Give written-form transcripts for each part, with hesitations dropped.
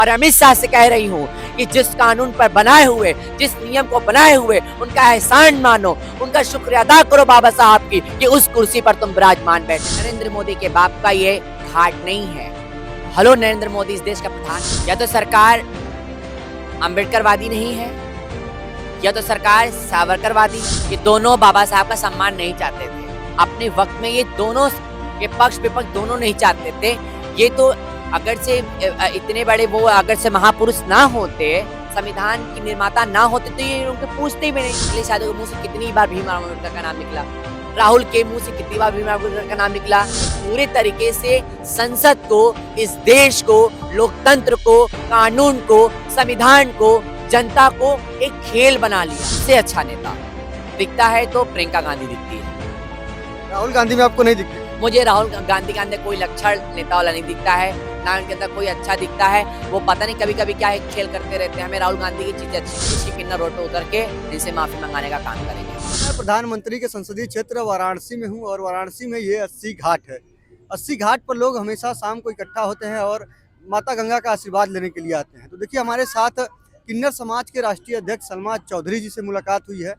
और अमित शाह से कह रही हूँ कि जिस कानून पर बनाए हुए, जिस नियम को बनाए हुए उनका एहसान मानो, उनका शुक्रिया अदा करो बाबा साहब की कि उस कुर्सी पर तुम विराजमान बैठे। नरेंद्र मोदी के बाप का ये घाट नहीं है। हेलो नरेंद्र मोदी इस देश का प्रधान। या तो सरकार अम्बेडकरवादी नहीं है या तो सरकार सावरकरवादी। ये दोनों बाबा साहब का सम्मान नहीं चाहते थे अपने वक्त में। ये दोनों ये पक्ष विपक्ष दोनों नहीं चाहते थे। ये तो अगर से इतने बड़े वो अगर से महापुरुष ना होते, संविधान की निर्माता ना होते तो ये उनके पूछते भी नहीं। अखिलेश यादव के मुंह से कितनी बार भीमराव अम्बेडकर का नाम निकला, राहुल के मुंह से कितनी बार भीमराव अम्बेडकर का नाम निकला। पूरे तरीके से संसद को, इस देश को, लोकतंत्र को, कानून को, संविधान को, जनता को एक खेल बना लिया। इससे अच्छा नेता दिखता है तो प्रियंका गांधी दिखती है। राहुल गांधी में आपको नहीं दिखती? मुझे राहुल गांधी के अंदर कोई लक्षण नेता वाला नहीं दिखता है, ना उनके अंदर कोई अच्छा दिखता है। वो पता नहीं कभी कभी क्या है खेल करते रहते हैं। हमें राहुल गांधी की चीजें अच्छी, इसकी किन्नर रोड पे उतर के इनसे माफी मंगाने का काम करेंगे। मैं प्रधानमंत्री के संसदीय क्षेत्र वाराणसी में हूँ और वाराणसी में ये 80 घाट है। 80 घाट पर लोग हमेशा शाम को इकट्ठा होते हैं और माता गंगा का आशीर्वाद लेने के लिए आते हैं। तो देखिए हमारे साथ किन्नर समाज के राष्ट्रीय अध्यक्ष सलमा चौधरी जी से मुलाकात हुई है।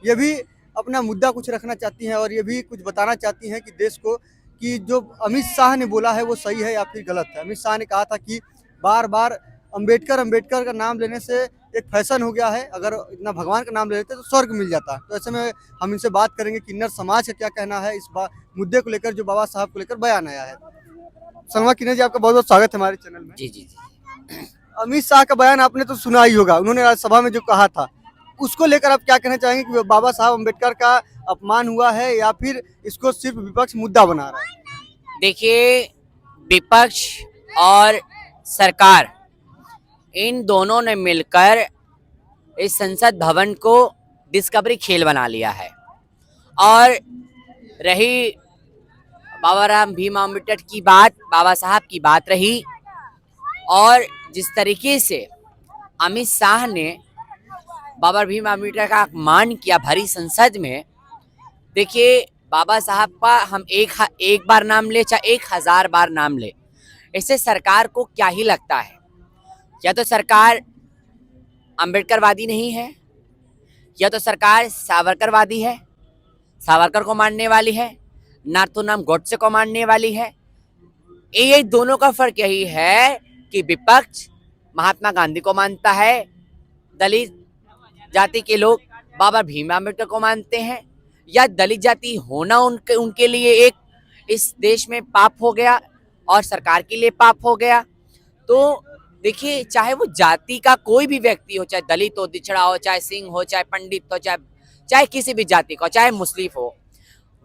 ये भी अपना मुद्दा कुछ रखना चाहती हैं और ये भी कुछ बताना चाहती हैं कि देश को कि जो अमित शाह ने बोला है वो सही है या फिर गलत है। अमित शाह ने कहा था कि बार बार अंबेडकर का नाम लेने से एक फैशन हो गया है, अगर इतना भगवान का नाम ले लेते तो स्वर्ग मिल जाता। तो ऐसे में हम इनसे बात करेंगे किन्नर समाज का क्या कहना है इस मुद्दे को लेकर जो बाबा साहब को लेकर बयान आया है। सलमा किन्नर जी, आपका बहुत बहुत स्वागत है हमारे चैनल में। जी जी जी। अमित शाह का बयान आपने तो सुना ही होगा, उन्होंने राज्यसभा में जो कहा था उसको लेकर आप क्या कहना चाहेंगे कि बाबा साहब अम्बेडकर का अपमान हुआ है या फिर इसको सिर्फ विपक्ष मुद्दा बना रहा है? देखिए, विपक्ष और सरकार इन दोनों ने मिलकर इस संसद भवन को डिस्कवरी खेल बना लिया है। और रही बाबा भीमराव अम्बेडकर की बात, बाबा साहब की बात रही, और जिस तरीके से अमित शाह ने बाबा भीमराव अम्बेडकर का अपमान किया भरी संसद में। देखिए, बाबा साहब का हम एक बार नाम ले चाहे 1000 बार नाम ले, इससे सरकार को क्या ही लगता है। या तो सरकार अम्बेडकरवादी नहीं है या तो सरकार सावरकरवादी है, सावरकर को मानने वाली है, नाथूराम गोडसे को मानने वाली है। ये दोनों का फर्क यही है कि विपक्ष महात्मा गांधी को मानता है, दलित जाति के लोग बाबा भीमराव अम्बेडकर को मानते हैं, या दलित जाति होना उनके लिए एक इस देश में पाप हो गया और सरकार के लिए पाप हो गया। तो देखिए, चाहे वो जाति का कोई भी व्यक्ति हो, चाहे दलित हो, दिछड़ा हो, चाहे सिंह हो, चाहे पंडित हो, चाहे किसी भी जाति का, चाहे मुस्लिम हो,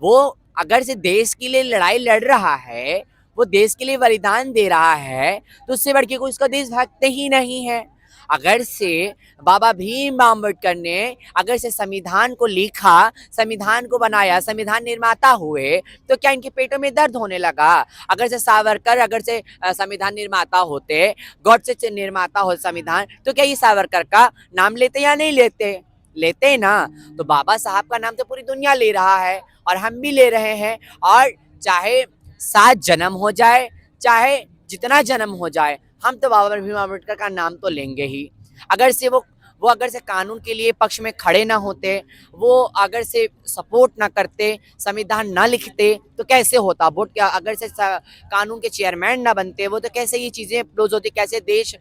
वो अगर से देश के लिए लड़ाई लड़ रहा है, वो देश के लिए बलिदान दे रहा है, तो उससे बढ़ के कोई उसका देशभक्त ही नहीं है। अगर से बाबा भीमराव अम्बेडकर ने अगर से संविधान को लिखा, संविधान को बनाया, संविधान निर्माता हुए, तो क्या इनके पेटों में दर्द होने लगा? अगर से सावरकर अगर से संविधान निर्माता होते, गॉडसे से निर्माता हो संविधान, तो क्या ये सावरकर का नाम लेते या नहीं लेते? लेते ना। तो बाबा साहब का नाम तो पूरी दुनिया ले रहा है और हम भी ले रहे हैं। और चाहे 7 जन्म हो जाए, चाहे जितना जन्म हो जाए, हम तो बाबा भीमराव अम्बेडकर का नाम तो लेंगे ही। अगर से वो अगर से कानून के लिए पक्ष में खड़े ना होते, वो अगर से सपोर्ट ना करते, संविधान ना लिखते, तो कैसे होता वोट? क्या अगर से कानून के चेयरमैन ना बनते वो, तो कैसे ये चीजें क्लोज होती, कैसे देश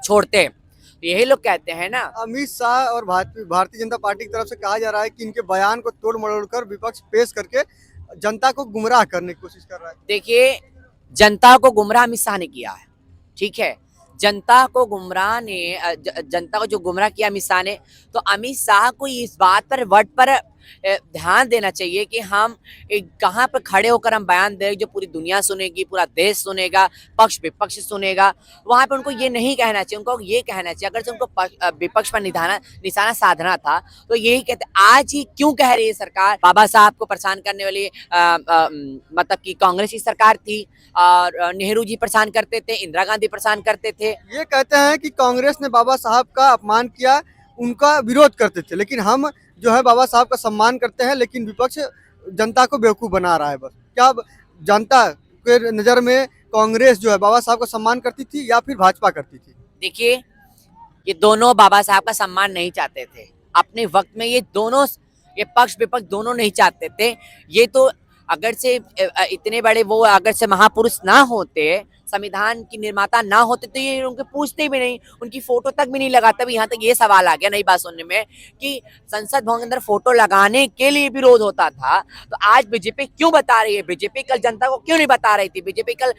छोड़ते? यही लोग कहते हैं ना। अमित शाह और भारतीय जनता पार्टी की तरफ से कहा जा रहा है कि इनके बयान को तोड़ मरोड़ कर विपक्ष पेश करके जनता को गुमराह करने की कोशिश कर रहा है। देखिए, जनता को गुमराह अमित शाह ने किया है, ठीक है। जनता को जो गुमराह किया अमित शाह ने, तो अमित शाह को इस बात पर वर्ड पर ध्यान देना चाहिए कि हम कहाँ पर खड़े होकर हम बयान दें जो पूरी दुनिया सुनेगी, पूरा देश सुनेगा, पक्ष विपक्ष सुनेगा। वहाँ पे उनको ये नहीं कहना चाहिए, उनको ये कहना चाहिए, अगर से उनको विपक्ष पर निशाना साधना था तो यही कहते। आज ही क्यों कह रही है सरकार? बाबा साहब को परेशान करने वाली मतलब कि कांग्रेस की सरकार थी, और नेहरू जी परेशान करते थे, इंदिरा गांधी परेशान करते थे। ये कहते हैं कि कांग्रेस ने बाबा साहब का अपमान किया, उनका विरोध करते थे, लेकिन हम जो है बाबा साहब का सम्मान करते हैं, लेकिन विपक्ष जनता को बेवकूफ़ बना रहा है। बस क्या जनता के नज़र में कांग्रेस जो है बाबा साहब का सम्मान करती थी या फिर भाजपा करती थी? देखिए, ये दोनों बाबा साहब का सम्मान नहीं चाहते थे अपने वक्त में। ये दोनों, ये पक्ष विपक्ष दोनों नहीं चाहते थे। ये तो अगर से इतने बड़े वो अगर से महापुरुष ना होते, संविधान की निर्माता ना होते, तो ये उनके पूछते भी नहीं, उनकी फोटो तक भी नहीं लगाता। भी यहाँ तक ये सवाल आ गया नई बात सुनने में कि संसद भवन के अंदर फोटो लगाने के लिए विरोध होता था। तो आज बीजेपी क्यों बता रही है? बीजेपी कल जनता को क्यों नहीं बता रही थी? बीजेपी कल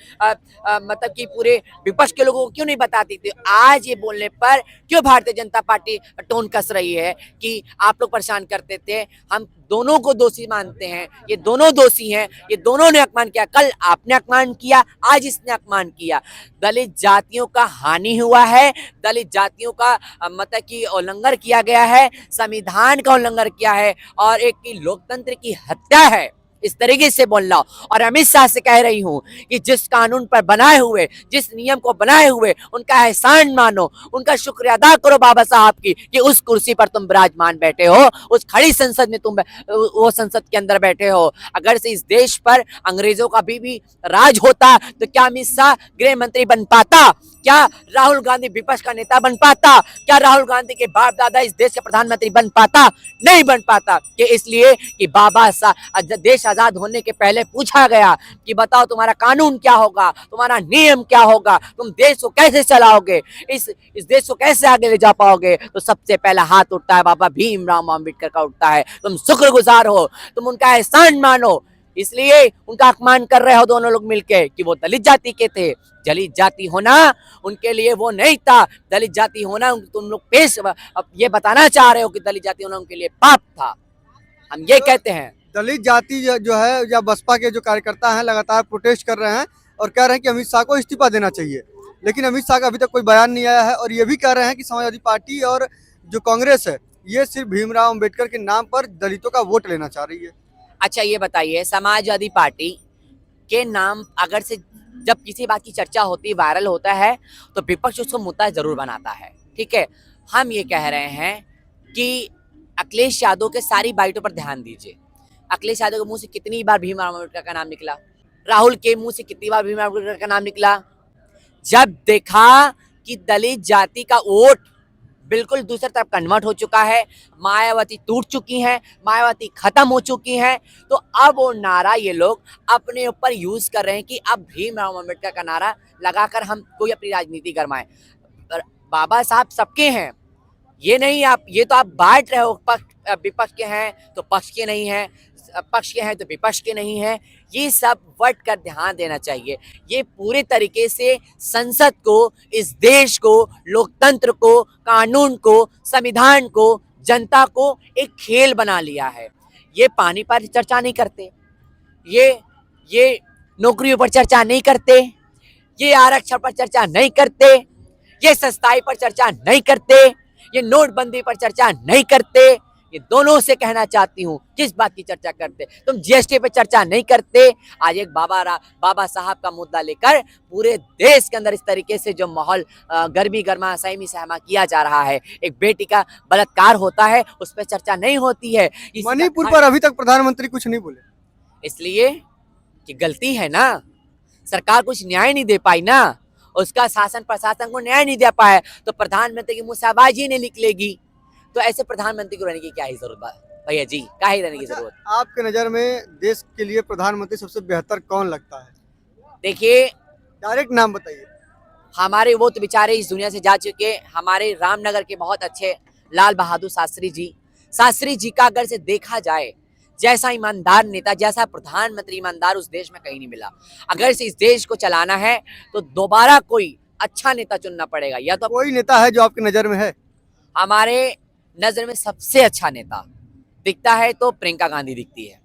मतलब कि पूरे विपक्ष के लोगों को क्यों नहीं बताती थी? आज ये बोलने पर क्यों भारतीय जनता पार्टी टोन कस रही है कि आप लोग परेशान करते थे? हम दोनों को दोषी मानते हैं, ये दोनों दोषी हैं, ये दोनों ने अपमान किया। कल आपने अपमान किया, आज इसने अपमान किया। दलित जातियों का हानि हुआ है, दलित जातियों का मतलब कि उल्लंघन किया गया है, संविधान का उल्लंघन किया है और एक की लोकतंत्र की हत्या है। इस तरीके से बोलना। और अमित शाह से कह रही हूं कि जिस कानून पर बनाए हुए, जिस नियम को बनाए हुए, उनका एहसान मानो, उनका शुक्रिया अदा करो बाबा साहब की कि उस कुर्सी पर तुम विराजमान बैठे हो, उस खड़ी संसद में तुम वो संसद के अंदर बैठे हो। अगर से इस देश पर अंग्रेजों का भी राज होता तो क्या अमित शाह गृह मंत्री बन पाता? क्या राहुल गांधी विपक्ष का नेता बन पाता? क्या राहुल गांधी के बाप दादा इस देश के प्रधानमंत्री बन पाता? नहीं बन पाता। कि इसलिए कि बाबा साहब, देश आजाद होने के पहले पूछा गया कि बताओ तुम्हारा कानून क्या होगा, तुम्हारा नियम क्या होगा, तुम देश को कैसे चलाओगे, इस देश को कैसे आगे ले जा पाओगे? तो सबसे पहला हाथ उठता है बाबा भीमराव अम्बेडकर का उठता है। तुम शुक्रगुजार हो, तुम उनका एहसान मानो। इसलिए उनका अपमान कर रहे हो दोनों लोग मिलके कि वो दलित जाति के थे। दलित जाति होना उनके लिए वो नहीं था। दलित जाति होना तुम लोग पेश ये बताना चाह रहे हो कि दलित जाति होना उनके लिए पाप था। हम ये कहते हैं दलित जाति जो है या बसपा के जो कार्यकर्ता हैं लगातार प्रोटेस्ट कर रहे हैं और कह रहे हैं कि अमित शाह को इस्तीफा देना चाहिए, लेकिन अमित शाह का अभी तक कोई बयान नहीं आया है। और ये भी कह रहे हैं कि समाजवादी पार्टी और जो कांग्रेस है ये सिर्फ भीमराव अम्बेडकर के नाम पर दलितों का वोट लेना चाह रही है। अच्छा ये बताइए, समाजवादी पार्टी के नाम अगर से जब किसी बात की चर्चा होती, वायरल होता है, तो विपक्ष उसको मुद्दा जरूर बनाता है। ठीक है, हम ये कह रहे हैं कि अखिलेश यादव के सारी बाइटों पर ध्यान दीजिए। अखिलेश यादव के मुंह से कितनी बार भीमराव अम्बेडकर का नाम निकला? राहुल के मुंह से कितनी बार भीमराव अम्बेडकर का नाम निकला? जब देखा कि दलित जाति का वोट बिल्कुल दूसरी तरफ कन्वर्ट हो चुका है, मायावती टूट चुकी हैं, मायावती खत्म हो चुकी हैं, तो अब वो नारा ये लोग अपने ऊपर यूज कर रहे हैं कि अब भीमराव अम्बेडकर का नारा लगाकर हम कोई अपनी राजनीति गरमाएं। बाबा साहब सबके हैं, ये नहीं आप ये तो आप बांट रहे हो, विपक्ष के हैं तो पक्ष के नहीं हैं, पक्ष के हैं तो विपक्ष के नहीं हैं। ये सब वट कर ध्यान देना चाहिए। ये पूरे तरीके से संसद को, इस देश को, लोकतंत्र को, कानून को, संविधान को, जनता को एक खेल बना लिया है। ये पानी पर चर्चा नहीं करते, ये नौकरियों पर चर्चा नहीं करते, ये आरक्षण पर चर्चा नहीं करते, ये सस्ताई पर चर्चा नहीं करते, ये नोटबंदी पर चर्चा नहीं करते। ये दोनों से कहना चाहती हूँ, किस बात की चर्चा करते? तुम जीएसटी पे चर्चा नहीं करते। आज एक बाबा साहब का मुद्दा लेकर पूरे देश के अंदर इस तरीके से जो माहौल गर्मी गर्मा सहमी सहमा किया जा रहा है, एक बेटी का बलात्कार होता है उस पर चर्चा नहीं होती है। मणिपुर पर अभी तक प्रधानमंत्री कुछ नहीं बोले, इसलिए कि गलती है ना, सरकार कुछ न्याय नहीं दे पाई ना, उसका शासन प्रशासन को न्याय नहीं दे पाया, तो प्रधानमंत्री की मुंह से आवाज ही नहीं निकलेगी। तो ऐसे प्रधानमंत्री को रहने की क्या ही जरूरत भैया जी, क्या ही रहने की जरूरत? आपके नजर में देश के लिए प्रधानमंत्री सबसे बेहतर कौन लगता है? देखिए, डायरेक्ट नाम बताइए। हमारे वो तो बेचारे इस दुनिया से जा चुके, हमारे रामनगर के बहुत अच्छे लाल बहादुर शास्त्री जी का अगर से देखा जाए, जैसा ईमानदार नेता, जैसा प्रधानमंत्री ईमानदार उस देश में कहीं नहीं मिला। अगर से इस देश को चलाना है तो दोबारा कोई अच्छा नेता चुनना पड़ेगा। या तो कोई नेता है जो आपकी नजर में है? हमारे नजर में सबसे अच्छा नेता दिखता है तो प्रियंका गांधी दिखती है।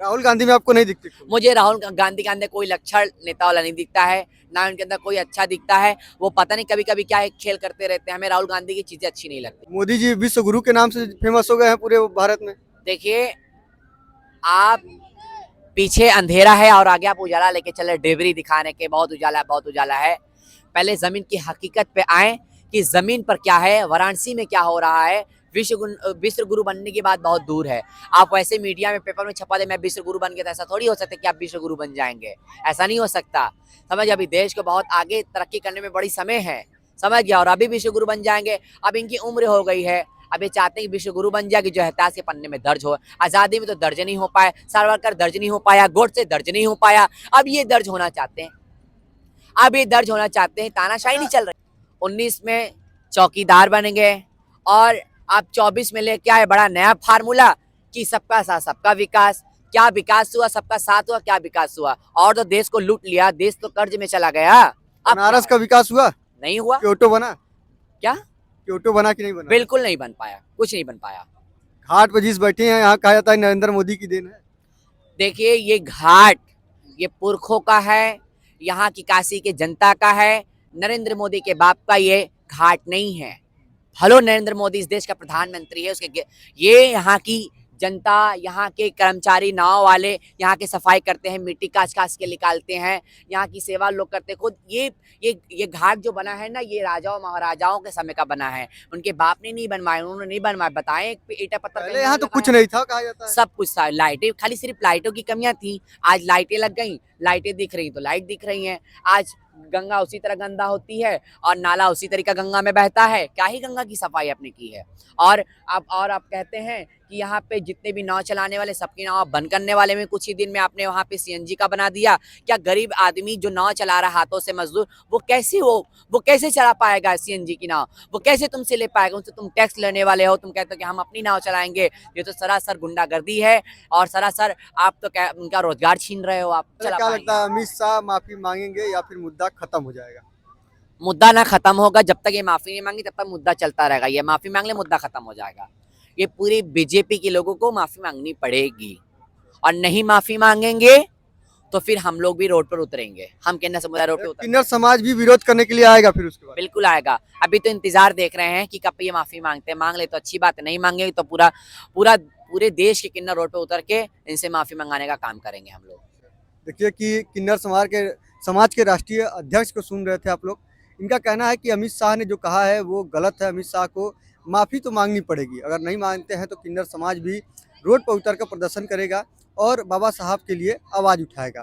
राहुल गांधी में आपको नहीं दिखती? मुझे राहुल गांधी के अंदर कोई लक्षण नेता वाला नहीं दिखता है, ना उनके अंदर कोई अच्छा दिखता है। वो पता नहीं कभी कभी क्या एक खेल करते रहते हैं, हमें राहुल गांधी की चीजें अच्छी नहीं लगती। मोदी जी विश्व गुरु के नाम से फेमस हो गए हैं पूरे भारत में। देखिए, आप पीछे अंधेरा है और आगे आप उजाला लेके चले, डिबरी दिखाने के बहुत उजाला है। पहले जमीन की हकीकत पे आए कि जमीन पर क्या है, वाराणसी में क्या हो रहा है, विश्व गुरु बनने की बात बहुत दूर है। आप वैसे मीडिया में पेपर में छपा दे मैं विश्व गुरु बन गया, तो ऐसा थोड़ी हो सकता है कि आप विश्व गुरु बन जाएंगे। ऐसा नहीं हो सकता। समझ, अभी देश को बहुत आगे तरक्की करने में बड़ी समय है, समझ गया। और अभी विश्व गुरु बन जाएंगे। अब इनकी उम्र हो गई है, अब ये चाहते हैं कि विश्व गुरु बन जाए, कि जो इतिहास के पन्ने में दर्ज हो। आजादी में तो दर्ज नहीं हो पाए, सावरकर दर्ज नहीं हो पाया, गोडसे दर्ज नहीं हो पाया, अब ये दर्ज होना चाहते हैं। अब ये दर्ज होना चाहते हैं। तानाशाही नहीं चल रही। 19 में चौकीदार बनेंगे और अब 24 में ले क्या है बड़ा नया फार्मूला कि सबका साथ सबका विकास। क्या विकास हुआ? सबका साथ हुआ, क्या विकास हुआ? और तो देश को लूट लिया, देश तो कर्ज में चला गया। अब बनारस का विकास हुआ? नहीं हुआ। क्योटो बना? क्या? क्योटो बना कि नहीं बना? बिल्कुल नहीं बन पाया, कुछ नहीं बन पाया। घाट पर जिस बैठे हैं यहाँ कहा जाता है नरेंद्र मोदी की देन है। देखिए, ये घाट ये पुरखों का है, यहाँ की काशी के जनता का है। नरेंद्र मोदी के बाप का ये घाट नहीं है। हेलो, नरेंद्र मोदी इस देश का प्रधानमंत्री है, उसके ये यहाँ की जनता, यहाँ के कर्मचारी, नाव वाले यहाँ के सफाई करते हैं, मिट्टी काच काच के निकालते हैं, यहाँ की सेवा लोग करते हैं। खुद ये घाट जो बना है ना, ये राजाओं महाराजाओं के समय का बना है। उनके बाप ने नहीं बनवाया, उन्होंने नहीं बनवाया। बताएं, ईटा पत्थर पहले यहाँ तो कुछ नहीं था कहा जाता है। सब कुछ था। लाइटें, खाली सिर्फ लाइटों की कमियां थी। आज लाइटें लग गई, लाइटें दिख रही तो लाइट दिख रही हैं। आज गंगा उसी तरह गंदा होती है और नाला उसी तरीका गंगा में बहता है। क्या ही गंगा की सफाई आपने की है? और आप कहते हैं कि यहाँ पे जितने भी नाव चलाने वाले सबकी नाव बंद करने वाले में कुछ ही दिन में आपने वहाँ पे सीएनजी का बना दिया। क्या गरीब आदमी जो नाव चला रहा हाथों से मजदूर, वो कैसे चला पाएगा सीएनजी की नाव? वो कैसे तुमसे ले पाएगा? उनसे तुम टैक्स लेने वाले हो, तुम कहते हो कि हम अपनी नाव चलाएंगे। ये तो सरासर गुंडागर्दी है और सरासर आप तो उनका रोजगार छीन रहे हो। आप चला क्या पाएंगे? लगता है अमित शाह माफी मांगेंगे या फिर मुद्दा खत्म हो जाएगा? मुद्दा ना खत्म होगा जब तक ये माफी नहीं मांगी, तब तक मुद्दा चलता रहेगा। ये माफी मांग ले, मुद्दा खत्म हो जाएगा। ये पूरी बीजेपी के लोगों को माफी मांगनी पड़ेगी और नहीं माफी मांगेंगे तो फिर हम लोग भी रोड पर उतरेंगे। हम किन्नर समुदाय रोड पे उतरेंगे, किन्नर समाज भी विरोध करने के लिए आएगा फिर उसके बाद? बिल्कुल आएगा। अभी तो इंतजार देख रहे हैं कि कब ये माफी मांगते हैं। मांग ले तो अच्छी बात है, नहीं मांगेंगे तो पूरे देश के किन्नर रोड पे उतर के इनसे माफी मंगाने का काम करेंगे हम लोग। देखिए कि किन्नर समाज के राष्ट्रीय अध्यक्ष को सुन रहे थे आप लोग। इनका कहना है कि अमित शाह ने जो कहा है वो गलत है। अमित शाह को माफ़ी तो मांगनी पड़ेगी। अगर नहीं मानते हैं तो किन्नर समाज भी रोड पर उतर कर प्रदर्शन करेगा और बाबा साहब के लिए आवाज़ उठाएगा।